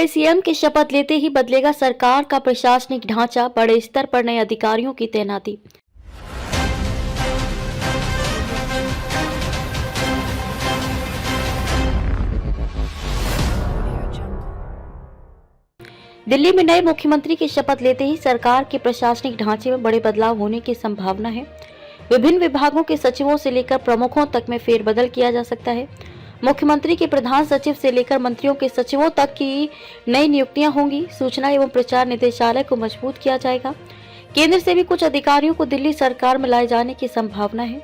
नए सीएम की शपथ लेते ही बदलेगा सरकार का प्रशासनिक ढांचा, बड़े स्तर पर नए अधिकारियों की तैनाती। दिल्ली में नए मुख्यमंत्री की शपथ लेते ही सरकार के प्रशासनिक ढांचे में बड़े बदलाव होने की संभावना है। विभिन्न विभागों के सचिवों से लेकर प्रमुखों तक में फेरबदल किया जा सकता है। मुख्यमंत्री के प्रधान सचिव से लेकर मंत्रियों के सचिवों तक की नई नियुक्तियां होंगी। सूचना एवं प्रचार निदेशालय को मजबूत किया जाएगा। केंद्र से भी कुछ अधिकारियों को दिल्ली सरकार में लाए जाने की संभावना है।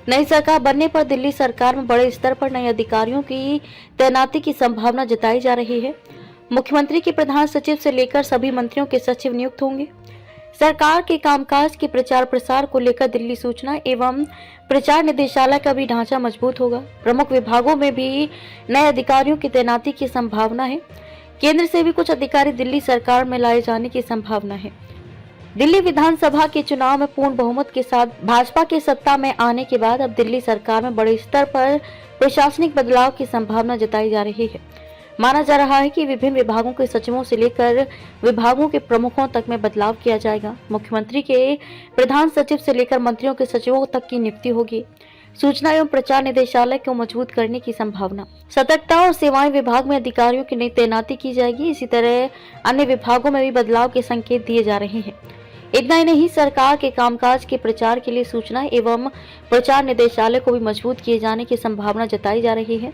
नई सरकार बनने पर दिल्ली सरकार में बड़े स्तर पर नए अधिकारियों की तैनाती की संभावना जताई जा रही है। मुख्यमंत्री के प्रधान सचिव से लेकर सभी मंत्रियों के सचिव नियुक्त होंगे। सरकार के कामकाज के प्रचार प्रसार को लेकर दिल्ली सूचना एवं प्रचार निदेशालय का भी ढांचा मजबूत होगा। प्रमुख विभागों में भी नए अधिकारियों की तैनाती की संभावना है। केंद्र से भी कुछ अधिकारी दिल्ली सरकार में लाए जाने की संभावना है। दिल्ली विधानसभा के चुनाव में पूर्ण बहुमत के साथ भाजपा के सत्ता में आने के बाद अब दिल्ली सरकार में बड़े स्तर पर प्रशासनिक बदलाव की संभावना जताई जा रही है। माना जा रहा है कि विभिन्न विभागों के सचिवों से लेकर विभागों के प्रमुखों तक में बदलाव किया जाएगा। मुख्यमंत्री के प्रधान सचिव से लेकर मंत्रियों के सचिवों तक की नियुक्ति होगी। सूचना एवं प्रचार निदेशालय को मजबूत करने की संभावना। सतर्कता और सेवाएं विभाग में अधिकारियों की नई तैनाती की जाएगी। इसी तरह अन्य विभागों में भी बदलाव के संकेत दिए जा रहे हैं। इतना ही नहीं, सरकार के कामकाज के प्रचार के लिए सूचना एवं प्रचार निदेशालय को भी मजबूत किए जाने की संभावना जताई जा रही है।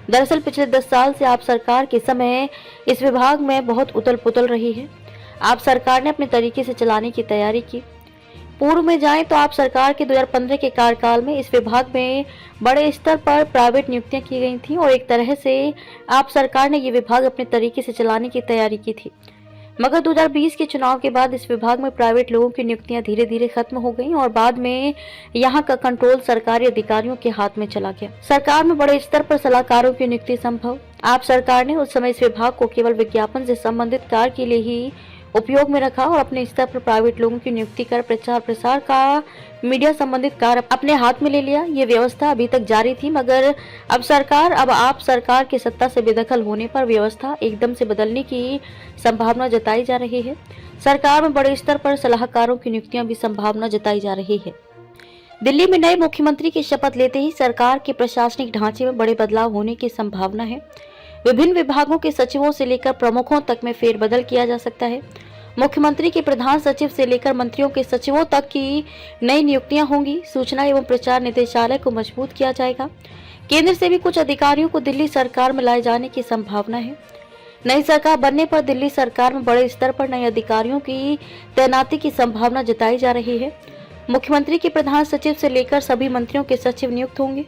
दरअसल पिछले 10 साल से आप सरकार के समय इस विभाग में बहुत उथल पुथल रही है। आप सरकार ने अपने तरीके से चलाने की तैयारी की। पूर्व में जाएं तो आप सरकार के 2015 के कार्यकाल में इस विभाग में बड़े स्तर पर प्राइवेट नियुक्तियां की गई थी और एक तरह से आप सरकार ने ये विभाग अपने तरीके से चलाने की तैयारी की थी। मगर 2020 के चुनाव के बाद इस विभाग में प्राइवेट लोगों की नियुक्तियां धीरे धीरे खत्म हो गईं और बाद में यहां का कंट्रोल सरकारी अधिकारियों के हाथ में चला गया। सरकार में बड़े स्तर पर सलाहकारों की नियुक्ति संभव। आप सरकार ने उस समय इस विभाग को केवल विज्ञापन से संबंधित कार्य के लिए ही उपयोग में रखा और अपने स्तर पर प्राइवेट लोगों की नियुक्ति कर प्रचार प्रसार का मीडिया संबंधित कार्य अपने हाथ में ले लिया। ये व्यवस्था अभी तक जारी थी, मगर अब आप सरकार की सत्ता से बेदखल होने पर व्यवस्था एकदम से बदलने की संभावना जताई जा रही है। सरकार में बड़े स्तर पर सलाहकारों की नियुक्तियां भी संभावना जताई जा रही है। दिल्ली में नए मुख्यमंत्री की शपथ लेते ही सरकार के प्रशासनिक ढांचे में बड़े बदलाव होने की संभावना है। विभिन्न विभागों के सचिवों से लेकर प्रमुखों तक में फेरबदल किया जा सकता है। मुख्यमंत्री के प्रधान सचिव से लेकर मंत्रियों के सचिवों तक की नई नियुक्तियां होंगी। सूचना एवं प्रचार निदेशालय को मजबूत किया जाएगा। केंद्र से भी कुछ अधिकारियों को दिल्ली सरकार में लाए जाने की संभावना है। नई सरकार बनने पर दिल्ली सरकार में बड़े स्तर पर नए अधिकारियों की तैनाती की संभावना जताई जा रही है। मुख्यमंत्री के प्रधान सचिव से लेकर सभी मंत्रियों के सचिव नियुक्त होंगे।